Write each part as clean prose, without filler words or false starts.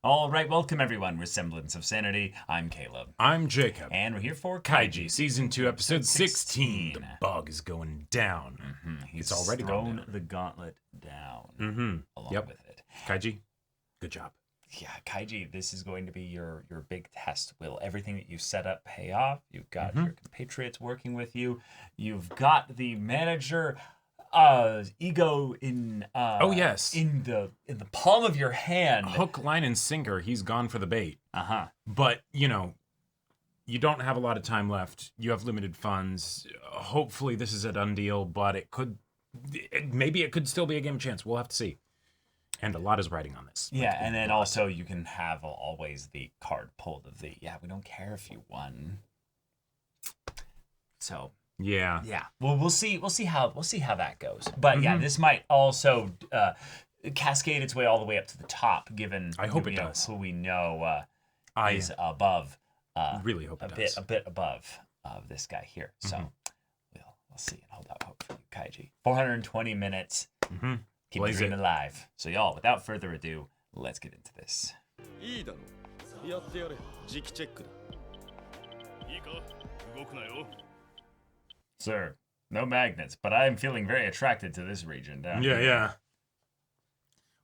All right, welcome everyone. We're Semblance of Sanity. I'm Caleb. I'm Jacob. And we're here for Kaiji, Season 2, Episode 16. The bug is going down. He's It's already thrown gone down. the gauntlet down along with it. Kaiji, good job. Yeah, Kaiji, this is going to be your big test. Will everything that you set up pay off? You've got your compatriots working with you. You've got the manager ego in Oh, yes. in the palm of your hand. Hook, line, and sinker, he's gone for the bait. But, you don't have a lot of time left. You have limited funds. Hopefully this is a done deal, but maybe it could still be a game of chance. We'll have to see. And a lot is riding on this. Yeah, and then also you can have always the card pulled of we don't care if you won. So yeah. Well, we'll see how that goes. But yeah, this might also cascade its way all the way up to the top, given I hope it does. Who we know is above. Really hope it does. A bit above this guy here. So we'll see and hold out hope for you, Kaiji. 420 minutes. Keep the dream alive. So y'all, without further ado, let's get into this. Sir, no magnets, but I'm feeling very attracted to this region down here. Yeah.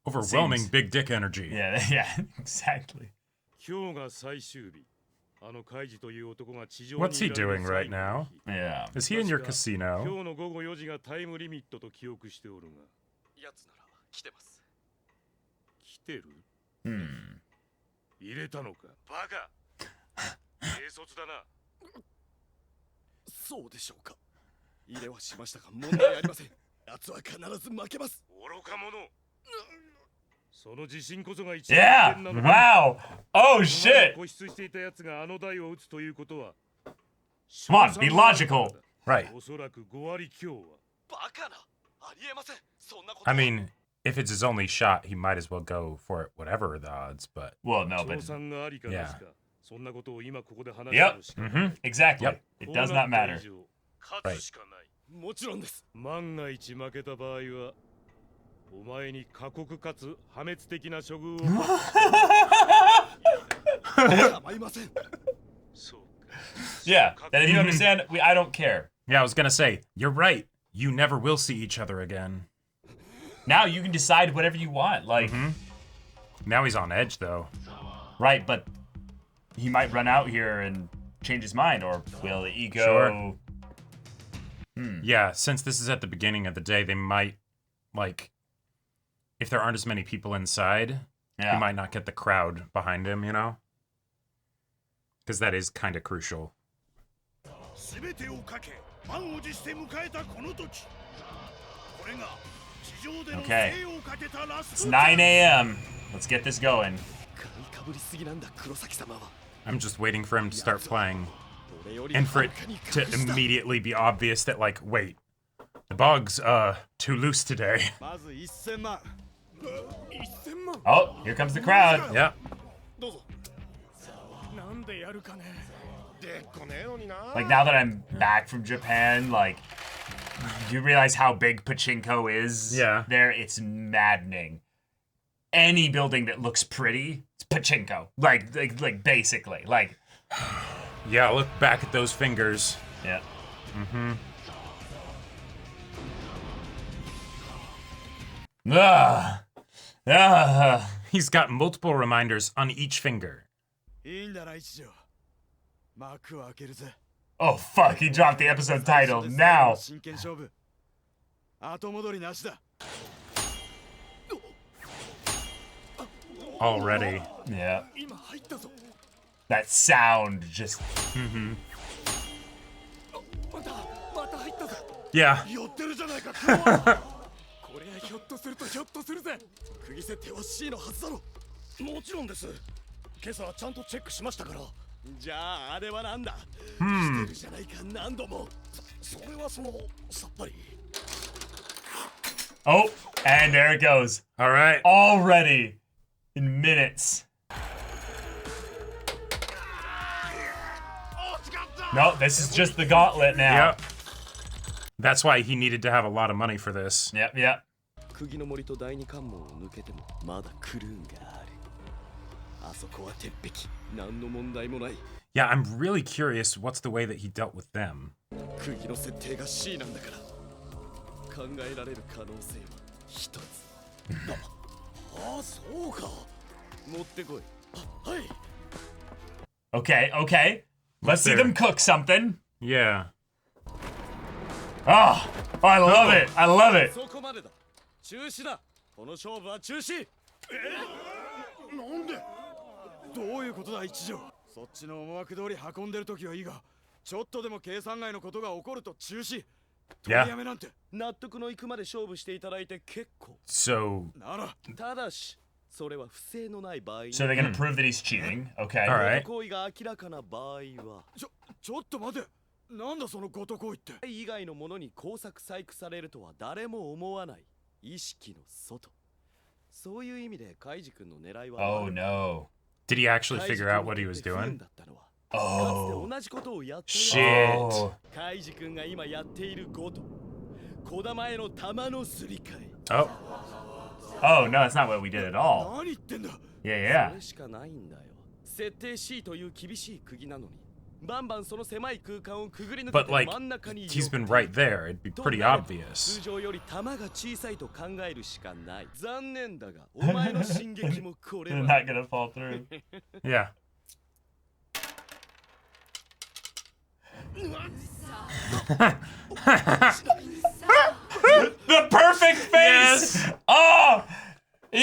Overwhelming big dick energy. Yeah, exactly. What's he doing right now? Yeah. Is he in your casino? Yeah! Wow! Oh shit! Come on, be logical! Right. I mean, if it's his only shot, he might as well go for it, whatever the odds, but... Well, no, but... Yeah. Yep. Exactly. Yep. It does not matter. Right. Yeah, that if you understand, I don't care. Yeah, I was gonna say, you're right. You never will see each other again. Now you can decide whatever you want, like... Now he's on edge, though. Right, but he might run out here and change his mind, or will the ego... Sure. Yeah, since this is at the beginning of the day, they might, like, if there aren't as many people inside, he might not get the crowd behind him, you know? Because that is kind of crucial. Okay. It's 9 a.m. Let's get this going. I'm just waiting for him to start playing. And for it to immediately be obvious that, like, wait, the bug's, too loose today. Oh, here comes the crowd. Yeah. Like, now that I'm back from Japan, like, do you realize how big pachinko is? Yeah. There, it's maddening. Any building that looks pretty, it's pachinko. Like basically, like. Yeah, look back at those fingers. Yeah. He's got multiple reminders on each finger. Oh fuck, he dropped the episode title now. Already. Yeah. That sound just... Yeah. Oh, and there it goes. All right. Already in minutes. No, this is just the gauntlet now. Yep. That's why he needed to have a lot of money for this. Yep. Yeah, I'm really curious what's the way that he dealt with them. 釘の設定が C なんだから考えられる可能性は一つああそうか持ってこいはい Okay, okay. Let's see them cook something. Yeah. Oh, I love it. I love it. そこまでだ中止だこの勝負は中止なんでどういうことだ一条そっちの思惑通り運んでる時はいいがちょっとでも計算外のことが起こると中止取りやめなんて納得のいくまで勝負していただいて結構 So ならただしそれは不正のない場合 So they're gonna prove that he's cheating. Okay. All right. 行為が明らかな場合はちょっと待てなんだそのごと行為って以外のものに工作細工されるとは誰も思わない意識の外そういう意味でカイジ君の狙いは Oh no. did he actually figure out what he was doing? Oh. Shit. カイジ君が今やっていること小玉への弾のすり替え Oh. Oh no, that's not what we did at all. 何言ってんだ Yeah, それしかないんだよ設定 C という厳しい釘なのにバンバンその狭い空間をくぐり抜け But て like, 真ん中に he's been right there. It'd be pretty 通 obvious. 常より弾が小さいと考えるしかない残念だがお前の進撃もこれ They're は not gonna fall through. Yeah. The perfect face! Yes. Oh! Yeah,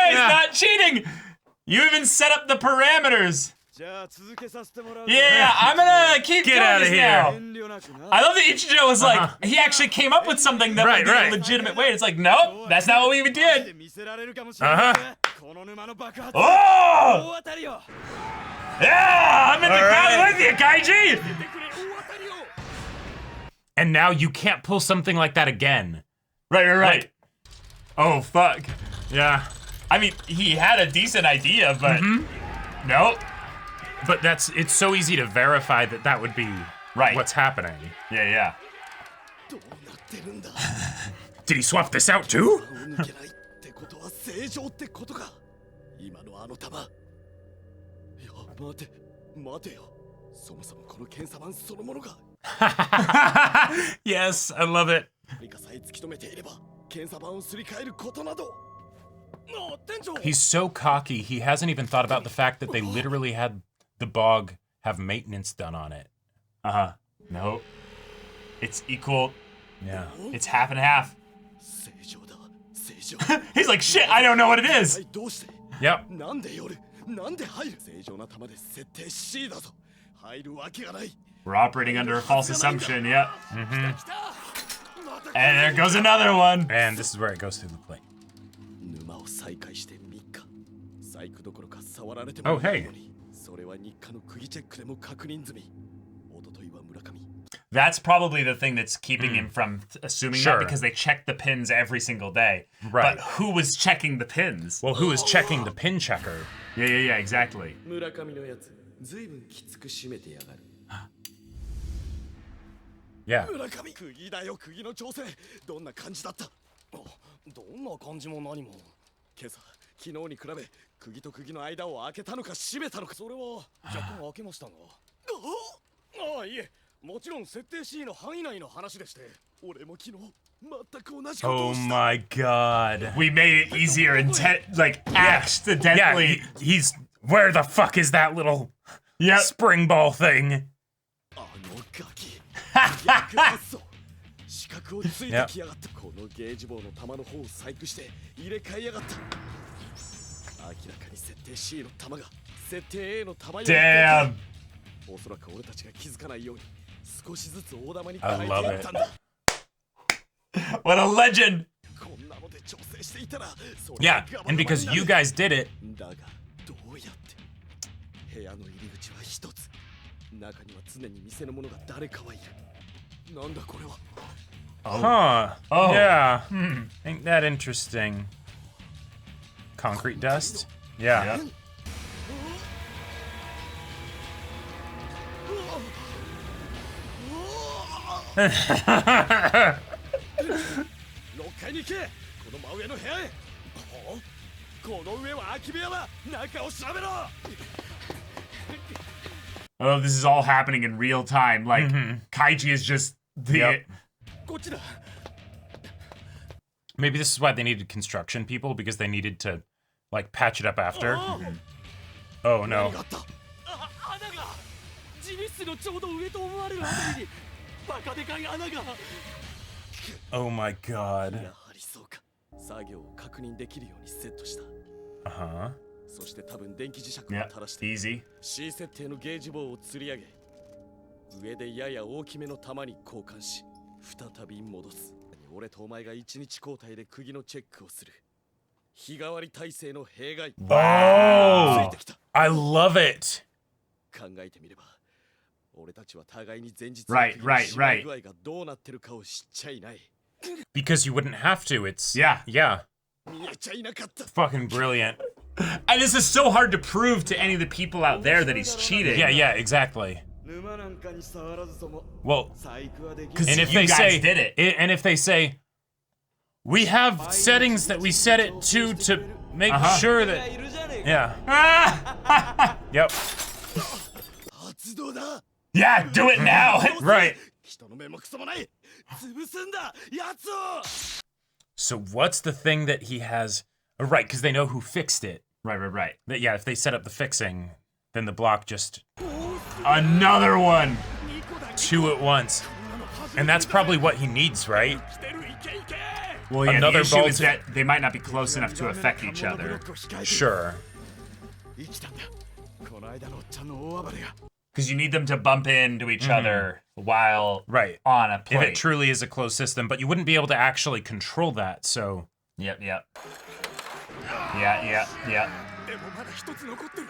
he's Yeah. not cheating! You even set up the parameters! じゃあ続けさせてもらう Yeah, I'm gonna keep Get doing outta this here. now. 遠慮なくな I love that Ichijo was like, he actually came up with something that Right, would be right. a legitimate way. It's like, nope, that's not what we even マジで did. 見せられるかもしれないぜこの沼の爆発 Oh! 大当たりよ Yeah, I'm in the crowd Alright. with you, Kaiji! 出てくれ大当たりよ And now you can't pull something like that again. Right, right, right. Like- Oh, fuck. Yeah. I mean, he had a decent idea, but nope. But it's so easy to verify that that would be Right. what's happening. Yeah, yeah. どうなってるんだ Did he swap this out too? を抜けないってことは正常ってことか今のあの弾いや待てよそもそもこの検査版そのものが Yes, I love it. 何かさえ突き止めていれば検査版をすり替えることなど店長 He's so cocky, he hasn't even thought about the fact that they literally had the bog have maintenance done on it. Uh-huh. Nope. It's equal. Yeah. It's half and half. 正常だ正常 He's like, shit, I don't know what it は is. いどうして Yep. なんで夜なんで入る正常な弾で設定 C だぞ入るわけがない We're operating under a false assumption, yep. 来た And there goes another one. And this is where it goes through the plate. 沼を再開して3日細工どころか触られても Oh, hey. のにそれは日課の釘チェックでも確認済み一昨日は村上 That's probably the thing that's keeping him from assuming Sure. that because they check the pins every single day. Right. But who was checking the pins? Well, who is checking the pin checker? Yeah, exactly. 村上のやつずいぶんきつく締めてやがる Yeah. 村上釘だよ釘の調整どんな感じだったどんな感じも何も今朝昨日に比べ釘と釘の間を開けたのか閉めたのかそれは若干開けましたがああいえもちろん設定 C の範囲内の話でして俺も昨日全く同じこと Oh をした my god. We made it easier and like Yeah, accidentally. he's where the fuck is that little spring ball thing? あのガキ逆発想資格をついてきやがったこのゲージ棒の弾の方を細工して入れ替えやがった明らかに設定 C の弾が設定 A の弾より Damn. おそらく俺たちが気づかないように少しずつ大玉に変えてい I love ったんだ What a legend. こんなので調整していたらそれ Yeah, がガバ and ガバ because になる you guys did it. だがどうやって部屋の入り口は一つ中には常に店の者が誰かはいるなんだこれは Huh. Oh. Yeah. Ain't that interesting? Concrete dust? Yeah. Yep. 6階に行けこの真上の部屋へはこの上は空き部屋だ。中を調べろ。 Oh, this is all happening in real time. Like, Kaiji is just the... Yep. こっちだ。 Maybe this is why they needed construction people, because they needed to, like, patch it up after. Oh, 何 no. があった。穴が。自密室のちょうど上と思われるあたりにバカでかい穴が。 Oh, my God. やはりそうか。作業を確認できるようにセットした。 Uh-huh. そして多分電気磁石を Yeah, 垂らして easy. C 設定のゲージ棒を吊り上げ、上でやや大きめの玉に交換し、再び戻す。俺とお前が一日交代で釘のチェックをする。日替わり体制の弊害。 Oh! ついてきた。 I love it! 考えてみれば、俺たちは互いに前日 Right, の釘の right, 縛り right. 具合がどうなってるかを知っちゃいない。 Because you wouldn't have to. It's... Yeah. Yeah. 見えちゃいなかった。 Fucking brilliant. And this is so hard to prove to any of the people out there that he's cheating. Yeah, yeah, exactly. 沼なんかに触らずとも Well, 細工はでき 'Cause る。 and if you they guys say... did it. And if they say... We have settings that we set it to make sure that... いるじゃねえか。 Yeah. Yep. 発動だ。 Yeah, do it now. Right. 人の目もクソもない。潰すんだ、やつを。 So what's the thing that he has... Oh, right, because they know who fixed it. Right, right, right. That, yeah, if they set up the fixing, then the block just... Another one. 2 at once. And that's probably what he needs, right? 来てる、いけいけ。 Well, yeah, Another the issue bolt. is that they might not be close enough to affect each other. Sure. 生きたんだ。この間のおっちゃんの大暴れが。 Because you need them to bump into each other while Right. on a If plate. it truly is a closed system, but you wouldn't be able to actually control that, so... Yep, yep. Yeah, yeah, yeah. でもまだ一つ残ってる。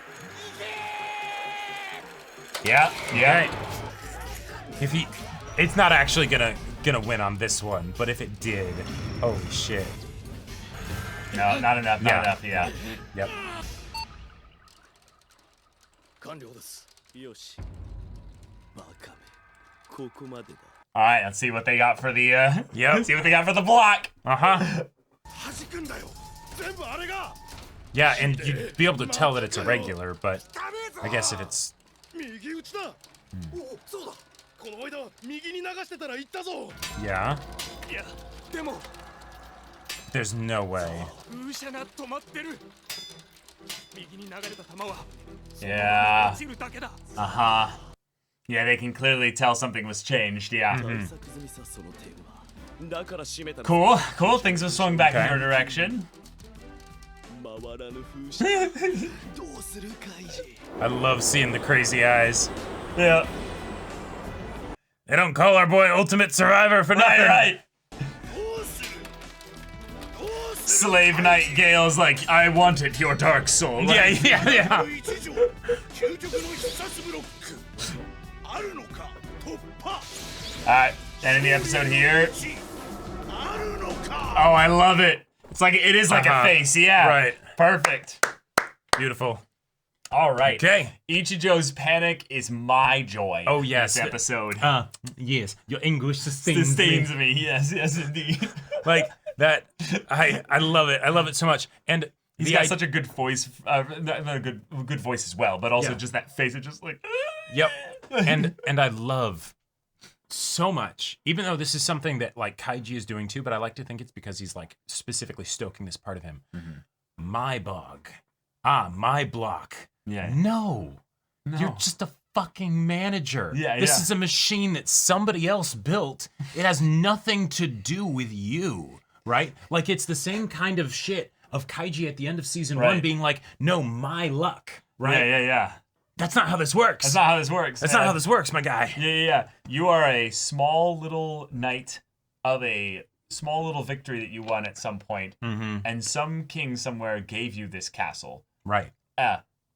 Yeah, yeah. Right. If he... It's not actually gonna win on this one, but if it did... Holy shit. No, not enough, not Yeah. enough, yeah. Yep. 完了です。よし。バカめ。ここまでだ。 All right, let's see what they got for the, Yep. see what they got for the block. Uh-huh. 弾くんだよ。全部あれが。 Yeah, and you'd be able to tell that it's a regular, but ダメーぞ。 I guess if it's... 右打ちだ。お、そうだ。この間右に流してたら行ったぞ。 Yeah? いや、でも There's no way. 風車が止まってる。右に流れた球は Yeah. 落ちるだけだ。 Uh-huh. Yeah, they can clearly tell something was changed, yeah. 対策済みさその点は。だから閉めた。 Cool, cool. Things have swung back in Okay. your direction. 回らぬ風車。どうするカイジ。 I love seeing the crazy eyes. Yeah. They don't call our boy Ultimate Survivor for nothing. Right, right. どうする。どうする。 Slave Knight Gale's like, I want it, your dark soul. Yeah, yeah, yeah. 一条。究極の必殺ブロック。あるのか。突破。 Alright, ending the episode here. あるのか。 Oh, I love it. It's like, it is like a Uh-huh. face, yeah. Right. Perfect. Beautiful. All right. Okay. Ichijo's panic is my joy. Oh, yes. This episode. Yes. Your English sustains Sustains me. Yes, yes, indeed. Like that. I love it. I love it so much. And He's got such a good voice, not a good voice as well, but also Yeah. just that face. It's just like. Yep. And I love so much, even though this is something that like Kaiji is doing too, but I like to think it's because he's like specifically stoking this part of him. My bog. My block. Yeah. No. You're just a fucking manager. Yeah, This yeah. is a machine that somebody else built. It has nothing to do with you, right? Like it's the same kind of shit of Kaiji at the end of season 1 Right. being like, no, my luck, right? Yeah. That's not how this works. That's not how this works. That's not how this works, my guy. Yeah. You are a small little knight of a small little victory that you won at some point, and some king somewhere gave you this castle. Right.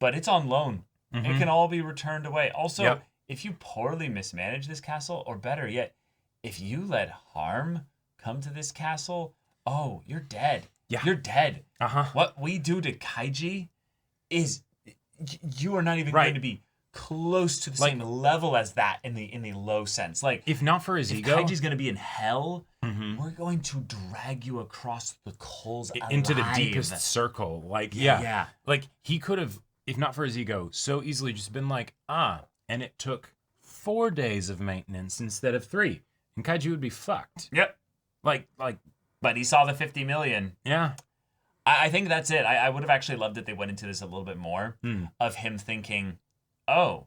But it's on loan. It can all be returned away. Also, Yep. if you poorly mismanage this castle, or better yet, if you let harm come to this castle, oh, you're dead. Yeah. You're dead. Uh-huh. What we do to Kaiji is you are not even Right. going to be close to the same level as that in the low sense. Like, if not for his if ego, Kaiji's gonna be in hell, we're going to drag you across the coals into the alive. deepest circle. Like, Yeah. like he could have, if not for his ego, so easily just been like, and it took 4 days of maintenance instead of 3, and Kaiji would be fucked. Yep. Like, but he saw the 50 million. yeah. I think that's it. I would have actually loved if they went into this a little bit more of him thinking, oh,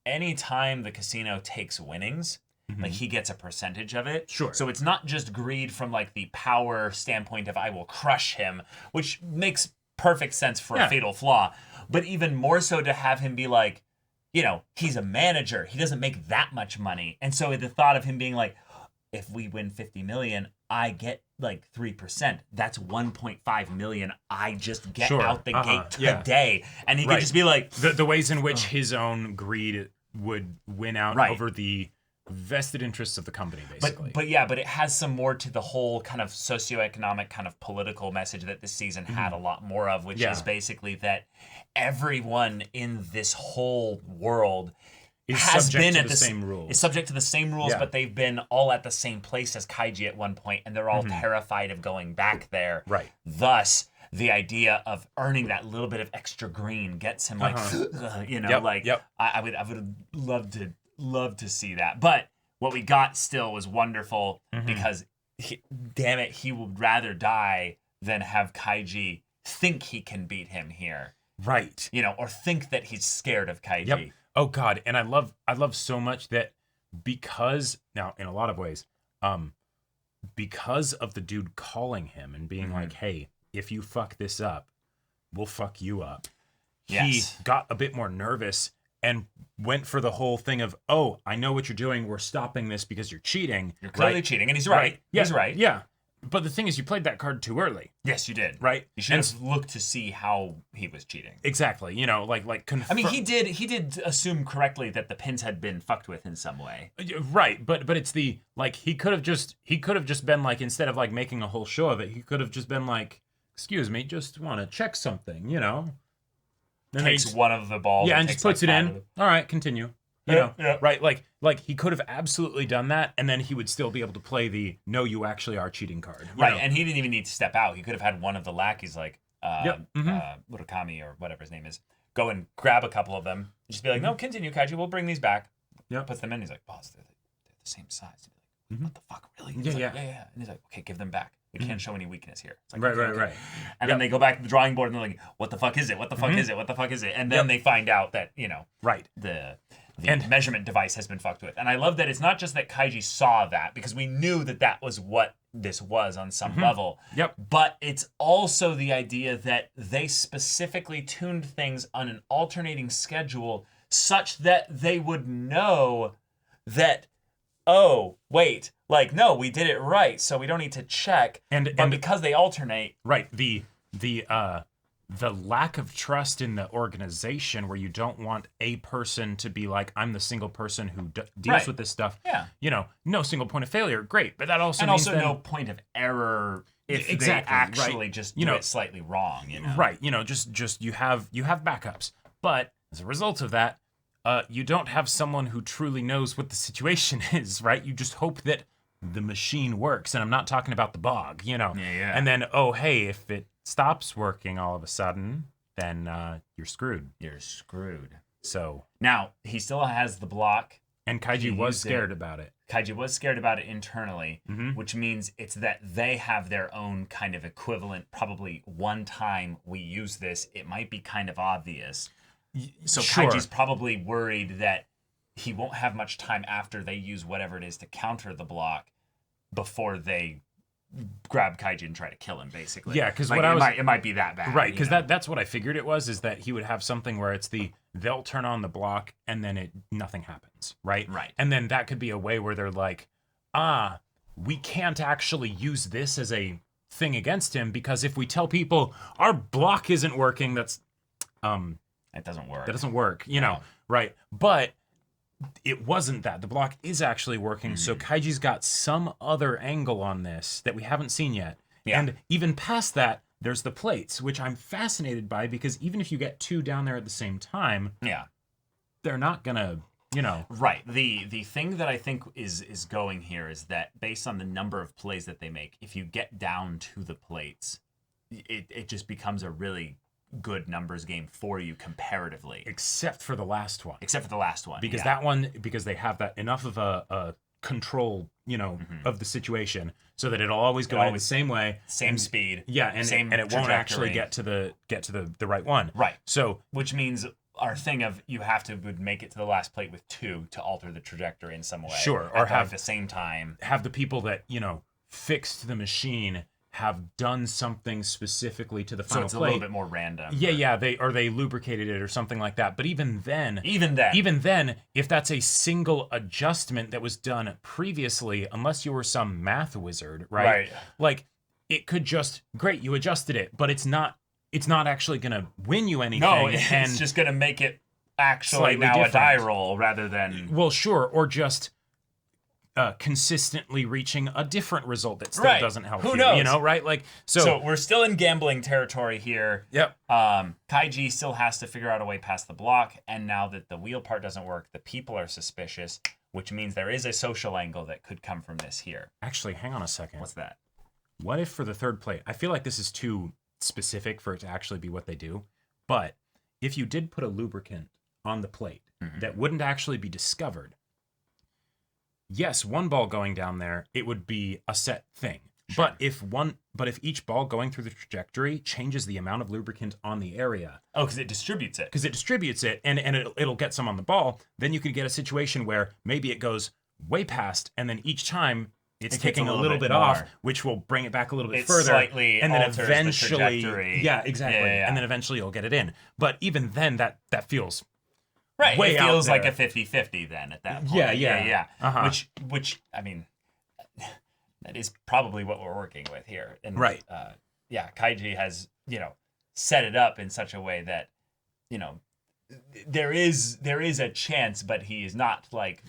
anytime the casino takes winnings, like he gets a percentage of it. Sure. So it's not just greed from like the power standpoint of I will crush him, which makes perfect sense for a fatal flaw, but even more so to have him be like, you know, he's a manager. He doesn't make that much money. And so the thought of him being like, if we win 50 million, I get like 3%. That's 1.5 million. I just get out the gate today. And he could just be like, the ways in which his own greed would win out over the vested interests of the company, basically. But it has some more to the whole kind of socioeconomic kind of political message that this season had a lot more of, which is basically that everyone in this whole world has subject been to at the same rules. Is subject to the same rules, but they've been all at the same place as Kaiji at one point, and they're all terrified of going back there. Right. Thus, the idea of earning that little bit of extra green gets him like, you know, I would love to see that. But what we got still was wonderful because, damn it, he would rather die than have Kaiji think he can beat him here. Right. You know, or think that he's scared of Kaiji. Yep. Oh God, and I love so much that because now in a lot of ways, because of the dude calling him and being like, "Hey, if you fuck this up, we'll fuck you up." He got a bit more nervous and went for the whole thing of, "Oh, I know what you're doing. We're stopping this because you're cheating. You're clearly cheating," and he's right. Yeah. He's right. Yeah. But the thing is, you played that card too early. Yes, you did. Right? You should have looked to see how he was cheating. Exactly. You know, like I mean, he did assume correctly that the pins had been fucked with in some way. Right, but it's the like he could have just been like, instead of like making a whole show of it, he could have just been like, "Excuse me, just want to check something," you know. Then takes one of the balls. Yeah, and just puts it in. All right, continue. You know, right? Like he could have absolutely done that, and then he would still be able to play the "no, you actually are cheating" card. Right, know? And he didn't even need to step out. He could have had one of the lackeys, like Murakami or whatever his name is, go and grab a couple of them, and just be like, "No, continue, Kaiji. We'll bring these back." Yeah, puts them in. He's like, "Boss, they're the same size." He'd be like, "What the fuck, really?" Yeah. And he's like, "Okay, give them back. We can't show any weakness here." It's like, right. And then they go back to the drawing board and they're like, "What the fuck is it? What the fuck is it? What the fuck is it?" And then they find out that, you know, the measurement device has been fucked with. And I love that it's not just that Kaiji saw that, because we knew that was what this was on some level. Yep. But it's also the idea that they specifically tuned things on an alternating schedule such that they would know that, oh, wait, like, no, we did it right, so we don't need to check. But because they alternate. Right. The lack of trust in the organization, where you don't want a person to be like, "I'm the single person who deals with this stuff." Yeah. You know, no single point of failure. Great. But that also means no point of error if they actually just do it slightly wrong, you know. Right. You know, just you have backups. But as a result of that, you don't have someone who truly knows what the situation is, right? You just hope that the machine works. And I'm not talking about the bog, you know. Yeah. And then, oh, hey, if it stops working all of a sudden, then you're screwed. You're screwed. So now he still has the block, and Kaiji was scared about it. Kaiji was scared about it internally, which means it's that they have their own kind of equivalent. Probably one time we use this, it might be kind of obvious. So Kaiji's probably worried that he won't have much time after they use whatever it is to counter the block before they grab Kaiji and try to kill him, basically. Yeah, because like, it might be that bad. Right, because that's what I figured it was, is that he would have something where it's they'll turn on the block and then nothing happens, right? Right. And then that could be a way where they're like, we can't actually use this as a thing against him, because if we tell people our block isn't working, that's it doesn't work. That doesn't work, you know, right? But it wasn't that. The block is actually working, so Kaiji's got some other angle on this that we haven't seen yet. Yeah. And even past that, there's the plates, which I'm fascinated by, because even if you get two down there at the same time, they're not gonna, Right. The thing that I think is going here is that based on the number of plays that they make, if you get down to the plates, it just becomes a really good numbers game for you comparatively. except for the last one. Because That one, because they have that enough of a control, of the situation, so that it'll always go in the same way, same speed. Yeah, and same it won't actually trajectory. get to the right one. Right. So Which means our thing of you have to would make it to the last plate with 2 to alter the trajectory in some way. Sure, or or have at the same time. have the people that fixed the machine have done something specifically to the So final it's a plate. little bit more random. Yeah, they lubricated it or something like that. But even then, if that's a single adjustment that was done previously, unless you were some math wizard, right? Like it could just great, you adjusted it, but it's not actually gonna win you anything. No, it's and just gonna make it actually slightly now different. a die roll rather than well, sure, or just consistently reaching a different result that still Right. doesn't help Who you. knows? Right? Like So we're still in gambling territory here. Yep. Kaiji still has to figure out a way past the block, and now that the wheel part doesn't work, the people are suspicious, which means there is a social angle that could come from this here. Actually, hang on a second. What's that? What if for the third plate, I feel like this is too specific for it to actually be what they do, but if you did put a lubricant on the plate that wouldn't actually be discovered, yes, one ball going down there, it would be a set thing. Sure. But if each ball going through the trajectory changes the amount of lubricant on the area, Oh, because it distributes it. and it'll get some on the ball, then you could get a situation where maybe it goes way past, and then each time it's It gets taking a a little little bit bit off, more. which will bring it back a little bit It further, slightly and then alters the eventually, trajectory. yeah, exactly, Yeah. and then eventually you'll get it in. But even then, that feels Right. way it feels out like there. a 50-50 then at that point. Yeah. Uh-huh. Which I mean, that is probably what we're working with here. And Right. Kaiji has, set it up in such a way that, there is a chance, but he is not like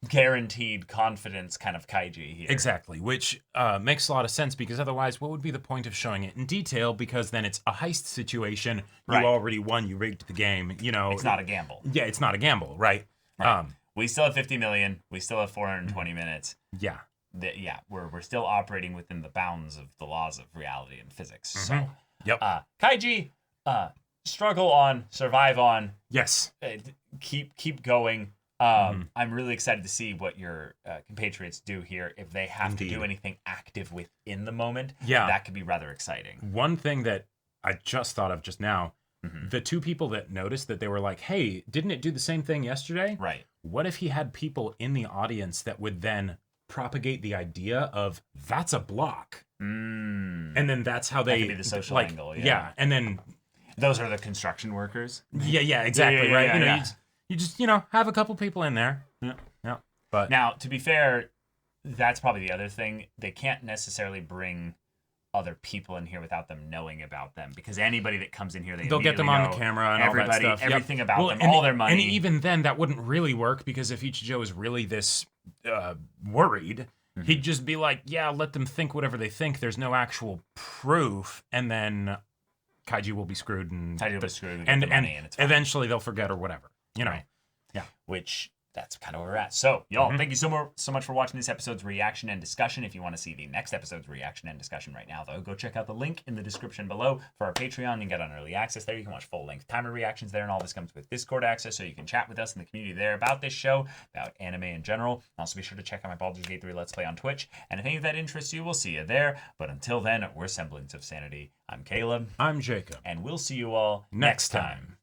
guaranteed confidence kind of Kaiji here. exactly, which makes a lot of sense, because otherwise, what would be the point of showing it in detail? Because then it's a heist situation. You Right. already won. You rigged the game. It's not a gamble. Yeah, it's not a gamble, right? We still have 50 million. We still have 420 minutes. Yeah. We're still operating within the bounds of the laws of reality and physics. So, Yep. Kaiji, struggle on, survive on, Yes. keep going. I'm really excited to see what your compatriots do here. If they have to do Indeed. anything active within the moment, Yeah. that could be rather exciting. One thing that I just thought of just now, the two people that noticed that they were like, hey, didn't it do the same thing yesterday? Right. What if he had people in the audience that would then propagate the idea of that's a block? And then that's how they could be the social angle, yeah. Yeah. And then Those are the construction workers. yeah, exactly, Yeah, right. yeah. You just have a couple people in there. Yeah. But Now, to be fair, that's probably the other thing. They can't necessarily bring other people in here without them knowing about them, because anybody that comes in here, they'll get them on the camera and everybody, all that stuff. everything Yep. about them, and, all their money. And even then, that wouldn't really work, because if Ichijo is really this worried, he'd just be like, yeah, let them think whatever they think. There's no actual proof. And then Kaiji will be screwed. And Kaiji will be screwed and get and, the money, and it's fine. eventually they'll forget or whatever. Right. Yeah. Which that's kind of where we're at. So, y'all, thank you so much for watching this episode's reaction and discussion. If you want to see the next episode's reaction and discussion right now, though, go check out the link in the description below for our Patreon. You can get on early access there. You can watch full-length timer reactions there, and all this comes with Discord access, so you can chat with us in the community there about this show, about anime in general. Also, be sure to check out my Baldur's Gate 3 Let's Play on Twitch, and if any of that interests you, we'll see you there. But until then, we're Semblance of Sanity. I'm Caleb. I'm Jacob. And we'll see you all Next time.